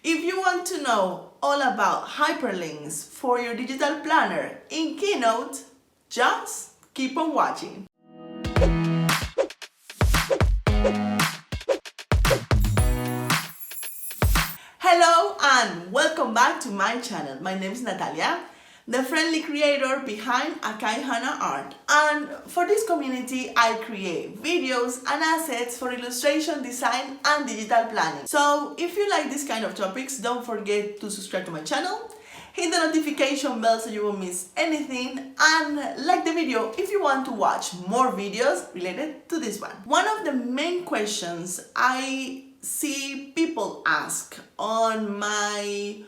If you want to know all about hyperlinks for your digital planner in Keynote, just keep on watching. Hello and welcome back to my channel. My name is Natalia, the friendly creator behind Akai Hana Art, and for this community I create videos and assets for illustration, design and digital planning. So if you like this kind of topics, don't forget to subscribe to my channel, hit the notification bell so you won't miss anything, and like the video if you want to watch more videos related to this one. One of the main questions I see people ask on my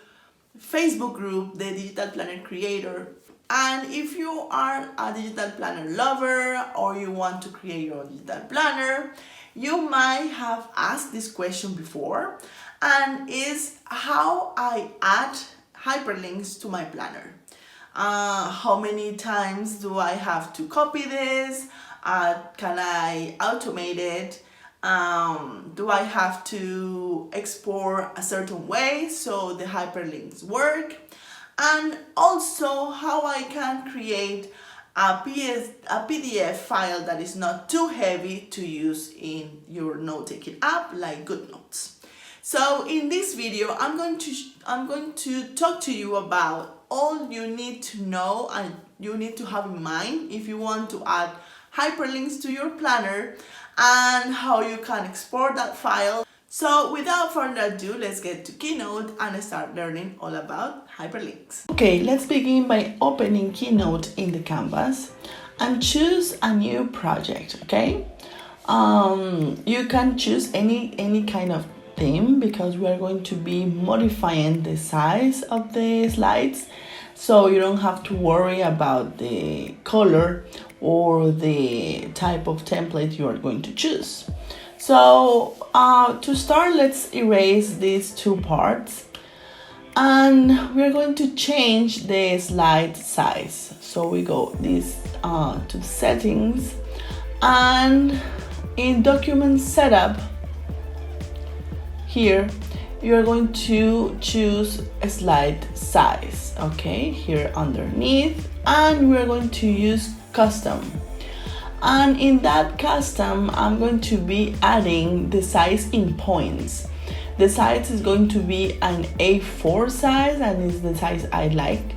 Facebook group, the Digital Planner Creator, and if you are a digital planner lover or you want to create your own digital planner, you might have asked this question before, and is how I add hyperlinks to my planner. How many times do I have to copy this? Can I automate it? Do I have to export a certain way so the hyperlinks work? And also how I can create a PDF file that is not too heavy to use in your note-taking app like GoodNotes. So in this video, I'm going to talk to you about all you need to know and you need to have in mind if you want to add hyperlinks to your planner, and how you can export that file. So without further ado, let's get to Keynote and start learning all about hyperlinks. Okay, let's begin by opening Keynote in the canvas and choose a new project, okay? You can choose any kind of theme because we are going to be modifying the size of the slides, so you don't have to worry about the color or the type of template you are going to choose. So to start, let's erase these two parts, and we're going to change the slide size. So we go to settings, and in document setup here you're going to choose a slide size, okay, here underneath, and we're going to use custom. And in that custom, I'm going to be adding the size in points. The size is going to be an A4 size, and is the size I like.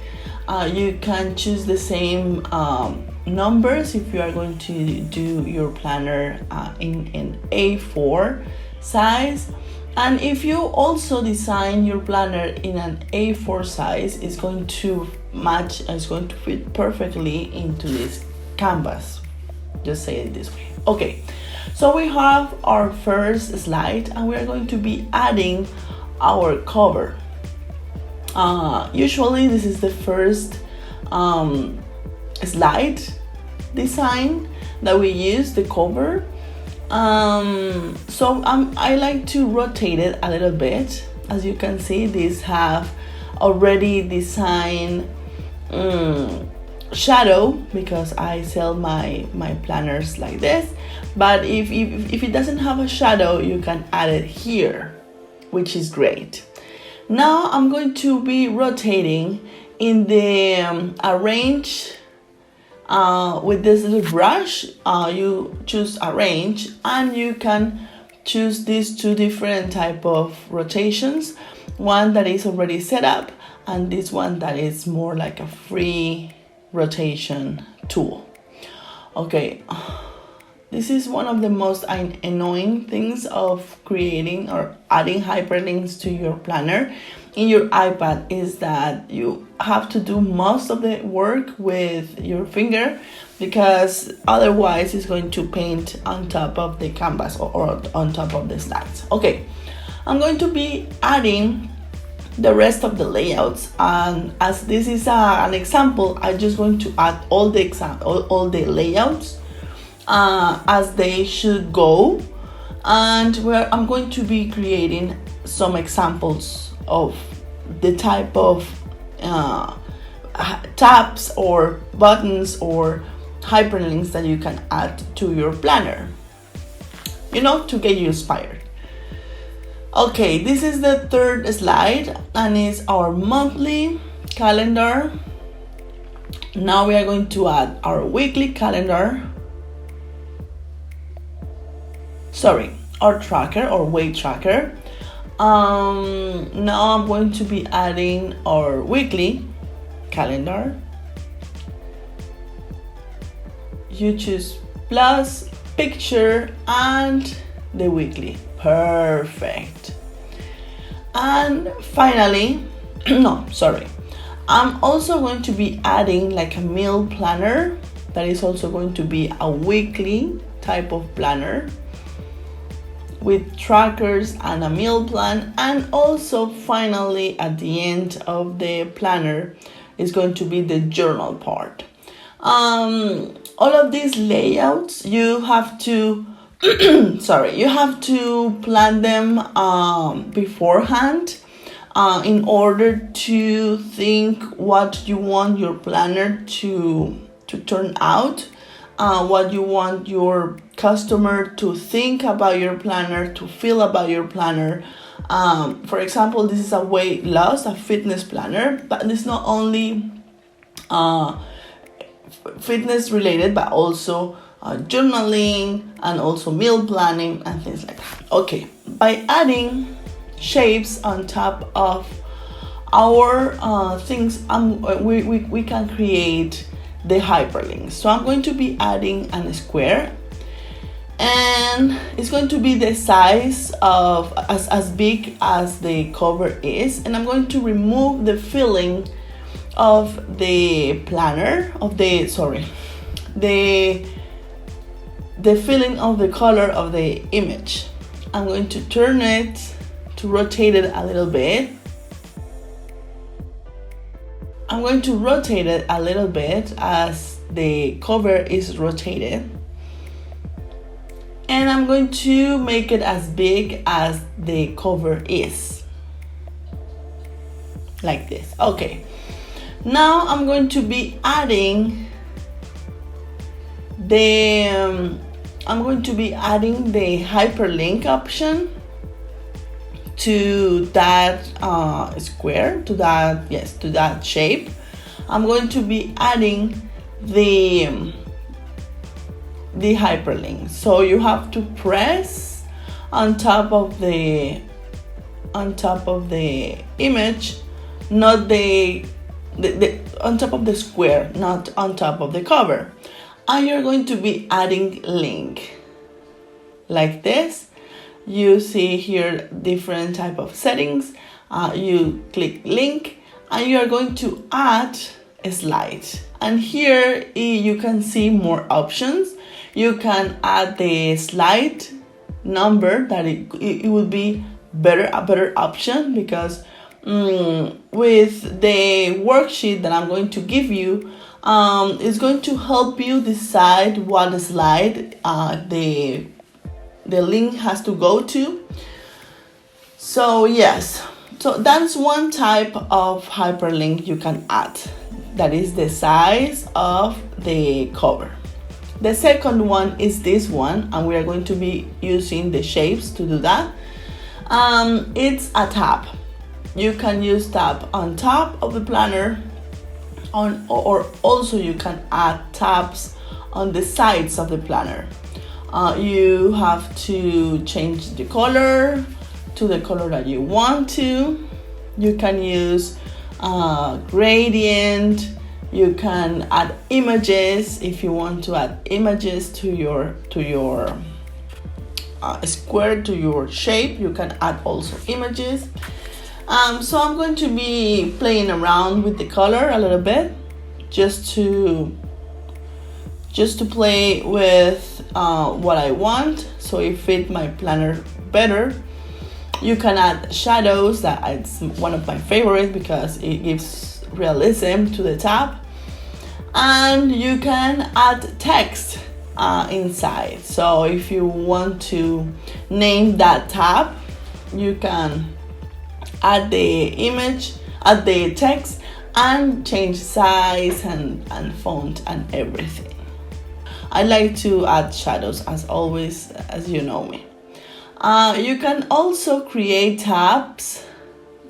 You can choose the same numbers if you are going to do your planner in A4 size. And if you also design your planner in an A4 size, it's going to match, it's going to fit perfectly into this canvas. Just say it this way. Okay, so we have our first slide, and we're going to be adding our cover. Usually this is the first slide design that we use, the cover. So I like to rotate it a little bit. As you can see, these have already designed shadow because I sell my planners like this. But if it doesn't have a shadow, you can add it here, which is great. Now I'm going to be rotating in the arrange. With this little brush, you choose arrange, and you can choose these two different type of rotations, one that is already set up and this one that is more like a free rotation tool. Okay, this is one of the most annoying things of creating or adding hyperlinks to your planner in your iPad, is that you have to do most of the work with your finger, because otherwise it's going to paint on top of the canvas or on top of the slides. Okay, I'm going to be adding the rest of the layouts, and as this is an example, I'm just going to add all the layouts as they should go, and where I'm going to be creating some examples of the type of tabs or buttons or hyperlinks that you can add to your planner, to get you inspired. Okay, this is the third slide and it's our monthly calendar. Now we are going to add our weekly calendar. Sorry, our tracker or weight tracker. Now I'm going to be adding our weekly calendar. You choose plus, picture, and the weekly. Perfect. And finally, I'm also going to be adding like a meal planner that is also going to be a weekly type of planner with trackers and a meal plan. And also finally at the end of the planner is going to be the journal part. All of these layouts you have to you have to plan them beforehand in order to think what you want your planner to turn out, what you want your customer to think about your planner, to feel about your planner. For example, this is a weight loss, a fitness planner, but it's not only fitness related, but also journaling and also meal planning and things like that. Okay, by adding shapes on top of our things, we can create the hyperlinks. So I'm going to be adding a square, and it's going to be the size of as big as the cover is, and I'm going to remove the filling of the planner the filling of the color of the image. I'm going to turn it to rotate it a little bit. I'm going to rotate it a little bit as the cover is rotated, and I'm going to make it as big as the cover is, like this. Okay, now I'm going to be adding the hyperlink option to that square, to that shape. I'm going to be adding the hyperlink. So you have to press on top of the image, not on top of the square, not on top of the cover. And you're going to be adding link like this. You see here different type of settings. You click link and you are going to add a slide. And here you can see more options. You can add the slide number, that it would be a better option, because with the worksheet that I'm going to give you, it's going to help you decide what slide the link has to go to. So yes, so that's one type of hyperlink you can add, that is the size of the cover. The second one is this one, and we are going to be using the shapes to do that. It's a tab. You can use tab on top of the planner, or also you can add tabs on the sides of the planner. You have to change the color to the color that you want to. You can use gradient. You can add images if you want to add images to your square, to your shape. You can add also images. So I'm going to be playing around with the color a little bit, just to play with what I want, so it fit my planner better. You can add shadows, that it's one of my favorites because it gives realism to the tab. And you can add text inside. So if you want to name that tab, you can add the image, add the text, and change size and font and everything. I like to add shadows as always, as you know me. You can also create tabs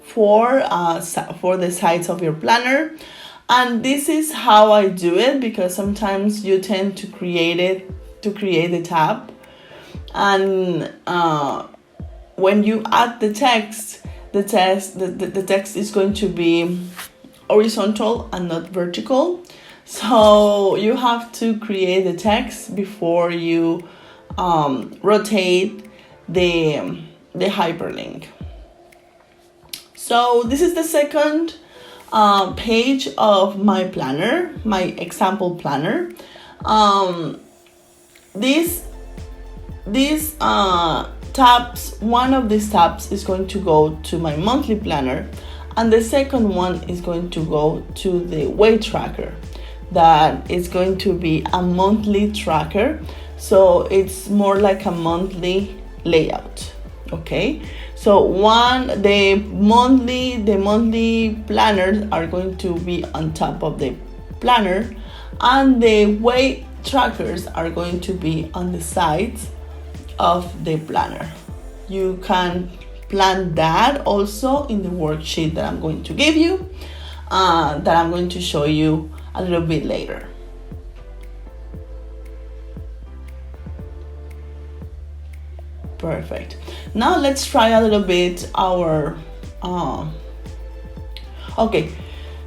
for the sides of your planner, and this is how I do it, because sometimes you tend to create the tab, and when you add the text, the text is going to be horizontal and not vertical. So you have to create the text before you rotate the hyperlink. So this is the second page of my planner, my example planner. These tabs, one of these tabs is going to go to my monthly planner, and the second one is going to go to the weight tracker. That is going to be a monthly tracker, so it's more like a monthly layout. Okay, so the monthly planners are going to be on top of the planner, and the weight trackers are going to be on the sides of the planner. You can plan that also in the worksheet that I'm going to give you, that I'm going to show you a little bit later. Perfect. Now let's try a little bit our okay,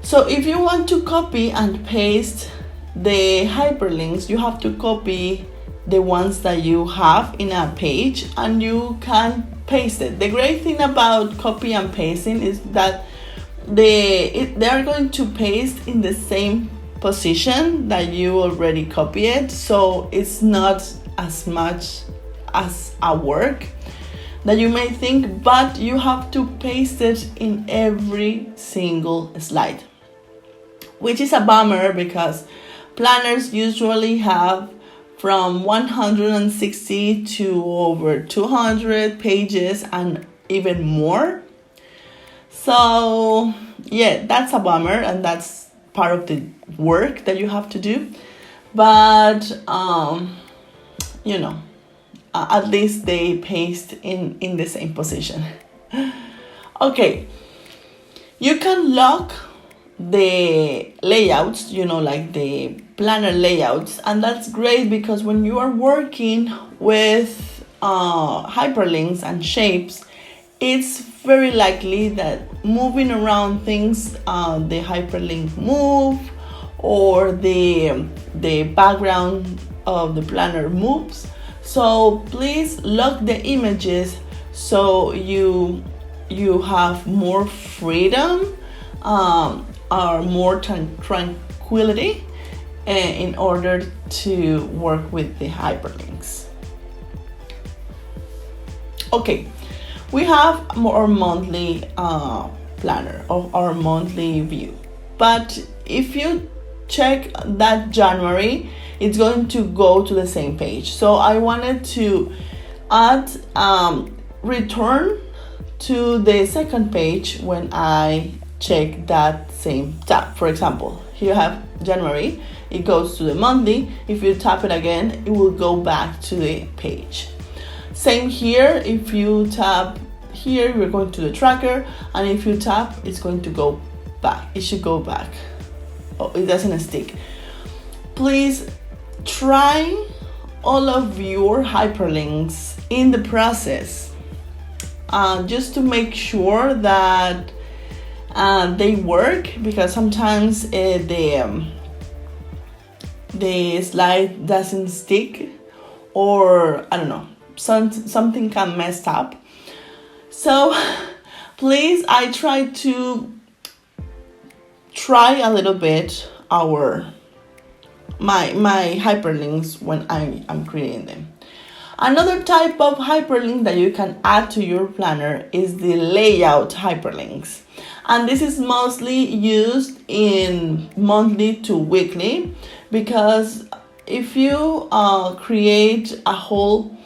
so if you want to copy and paste the hyperlinks, you have to copy the ones that you have in a page, and you can paste it. The great thing about copy and pasting is that they are going to paste in the same position that you already copied, so it's not as much as a work that you may think, but you have to paste it in every single slide, which is a bummer because planners usually have from 160 to over 200 pages and even more. So yeah, that's a bummer, and that's part of the work that you have to do, but at least they paste in the same position. Okay, you can lock the layouts, like the planner layouts, and that's great because when you are working with hyperlinks and shapes, it's very likely that moving around things, the hyperlink move, or the background of the planner moves. So please lock the images so you have more freedom or more tranquility in order to work with the hyperlinks. Okay, we have our monthly planner or our monthly view, but if you check that January, it's going to go to the same page. So I wanted to add return to the second page when I check that same tab. For example, here you have January, it goes to the monthly. If you tap it again, it will go back to the page. Same here, if you tap here, we're going to the tracker, and if you tap, it's going to go back. It should go back. Oh, it doesn't stick. Please try all of your hyperlinks in the process, just to make sure that they work, because sometimes the slide doesn't stick, or I don't know, something can mess up. So please, I try a little bit my hyperlinks when I'm creating them. Another type of hyperlink that you can add to your planner is the layout hyperlinks. And this is mostly used in monthly to weekly, because if you create a whole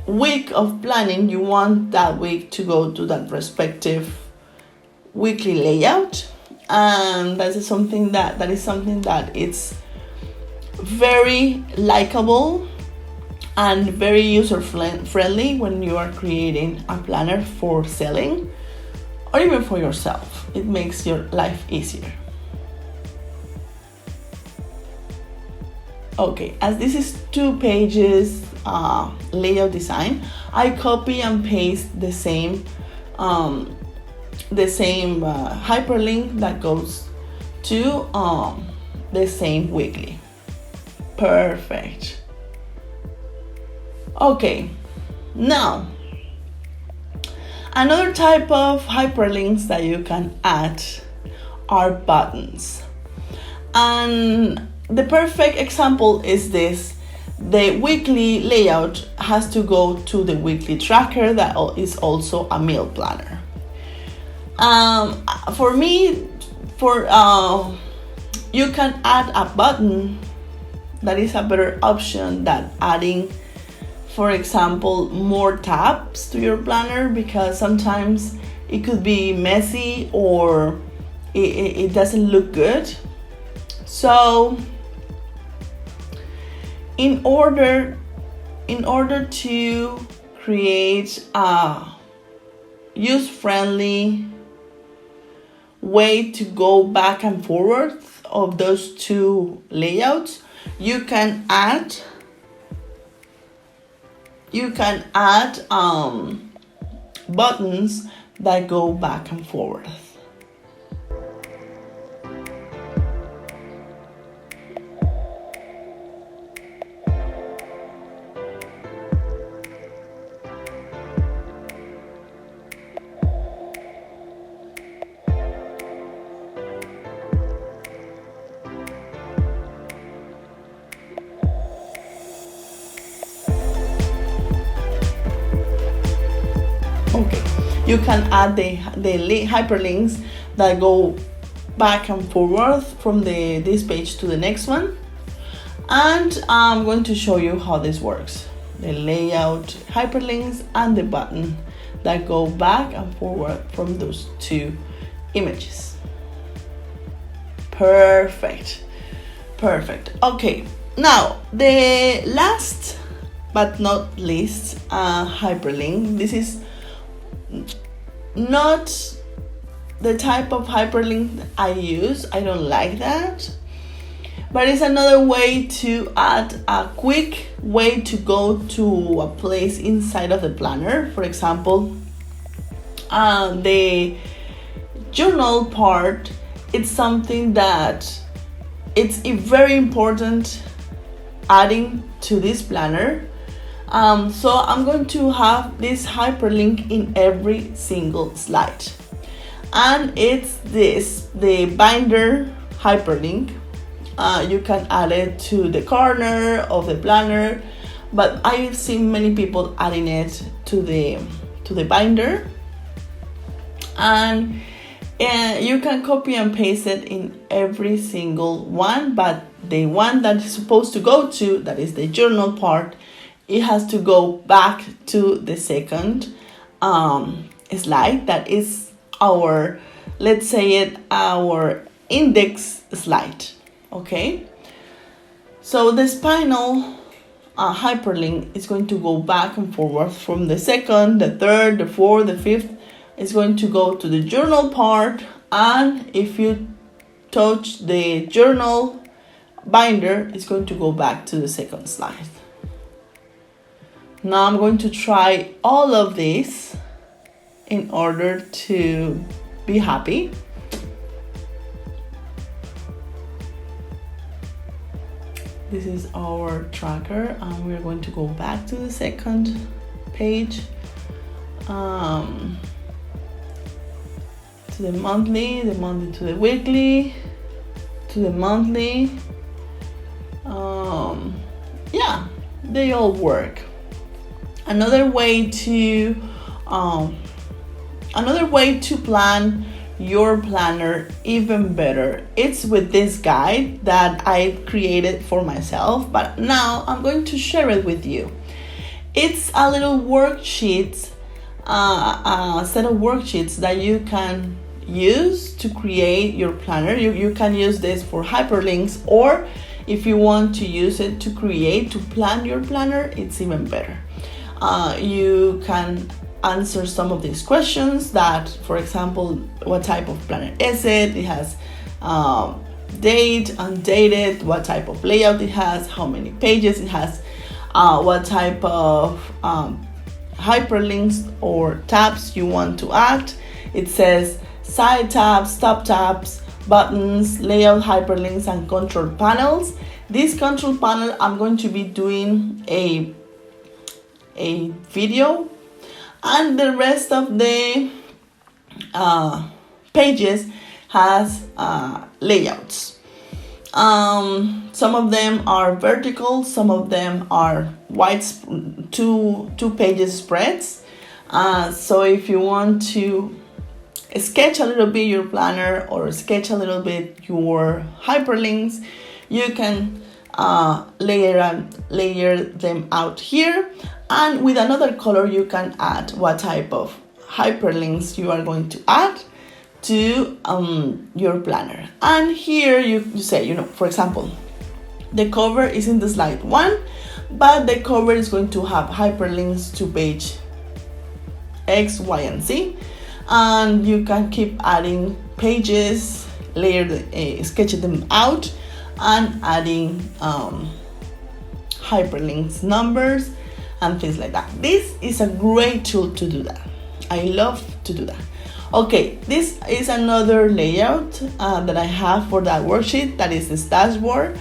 week of planning, you want that week to go to that respective weekly layout. And that is something that it's very likable and very user friendly when you are creating a planner for selling or even for yourself. It makes your life easier. Okay, as this is 2 pages layout design, I copy and paste the same hyperlink that goes to the same weekly. Perfect. Okay, now another type of hyperlinks that you can add are buttons. And the perfect example is this. The weekly layout has to go to the weekly tracker that is also a meal planner. For me, you can add a button that is a better option than adding, for example, more tabs to your planner, because sometimes it could be messy or it doesn't look good. So in order to create a user-friendly way to go back and forward of those 2 layouts, you can add buttons that go back and forward. Okay, you can add the hyperlinks that go back and forward from this page to the next one, and I'm going to show you how this works. The layout hyperlinks and the button that go back and forward from those 2 images. Perfect. Okay, now the last but not least hyperlink. This is not the type of hyperlink that I use. I don't like that, but it's another way to add a quick way to go to a place inside of the planner. For example, the journal part, it's something that it's very important adding to this planner. So I'm going to have this hyperlink in every single slide, and it's the binder hyperlink. You can add it to the corner of the planner, but I've seen many people adding it to the binder, and you can copy and paste it in every single one, but the one that is supposed to go to, that is the journal part, it has to go back to the second slide. That is our, let's say it, our index slide. Okay, so the spinal hyperlink is going to go back and forward from the second, the third, the fourth, the fifth. It's going to go to the journal part, and if you touch the journal binder, it's going to go back to the second slide. Now I'm going to try all of this in order to be happy. This is our tracker, and we're going to go back to the second page, to the monthly to the weekly, to the monthly. Yeah, they all work. Another way to plan your planner even better, it's with this guide that I created for myself, but now I'm going to share it with you. It's a little worksheet, a set of worksheets that you can use to create your planner. You can use this for hyperlinks, or If you want to use it to plan your planner, it's even better. You can answer some of these questions that, for example, what type of planner is it? It has date, undated, what type of layout it has, how many pages it has, what type of hyperlinks or tabs you want to add. It says side tabs, top tabs, buttons, layout, hyperlinks, and control panels. This control panel, I'm going to be doing a video, and the rest of the pages has layouts. Some of them are vertical, some of them are wide, two pages spreads. So if you want to sketch a little bit your planner or sketch a little bit your hyperlinks, you can layer them out here, and with another color you can add what type of hyperlinks you are going to add to your planner. And here you say, for example, the cover is in the slide 1, but the cover is going to have hyperlinks to page X, Y, and Z, and you can keep adding pages, sketching them out, and adding hyperlinks, numbers, and things like that. This is a great tool to do that. I love to do that. Okay, this is another layout that I have for that worksheet. That is this dashboard.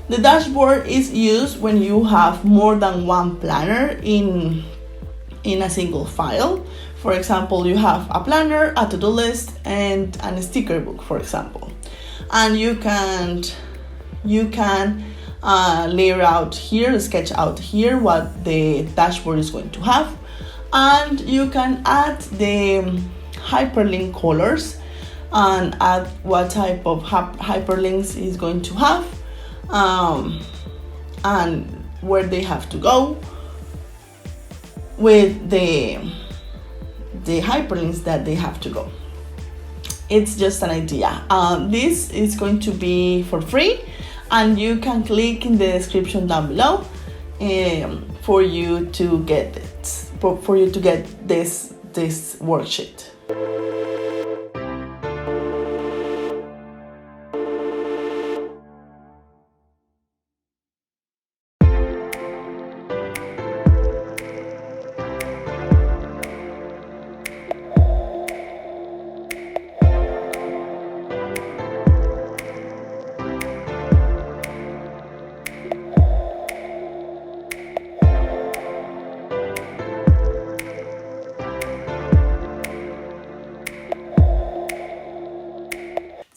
The dashboard is used when you have more than one planner in a single file. For example, you have a planner, a to-do list, and a sticker book, for example. And you can layer out here, sketch out here what the dashboard is going to have, and you can add the hyperlink colors and add what type of hyperlinks is going to have, and where they have to go with the hyperlinks that they have to go. It's just an idea. This is going to be for free, and you can click in the description down below for you to get it, for you to get this worksheet.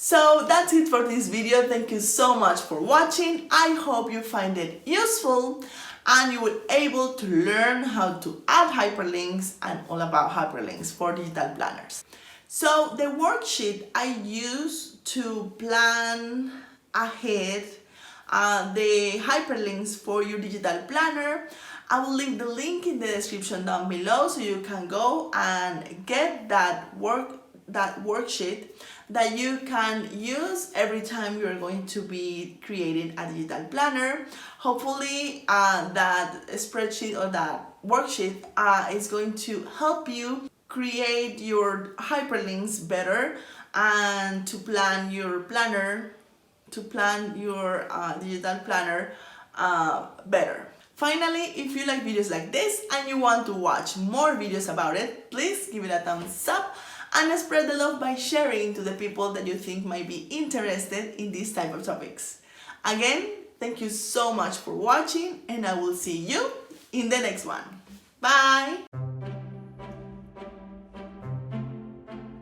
So that's it for this video. Thank you so much for watching. I hope you find it useful and you were able to learn how to add hyperlinks and all about hyperlinks for digital planners. So the worksheet I use to plan ahead the hyperlinks for your digital planner, I will leave the link in the description down below so you can go and get that worksheet that you can use every time you're going to be creating a digital planner. Hopefully that spreadsheet or that worksheet is going to help you create your hyperlinks better and to plan your planner, digital planner better. Finally, if you like videos like this and you want to watch more videos about it, please give it a thumbs up and spread the love by sharing to the people that you think might be interested in these type of topics. Again, thank you so much for watching, and I will see you in the next one. Bye!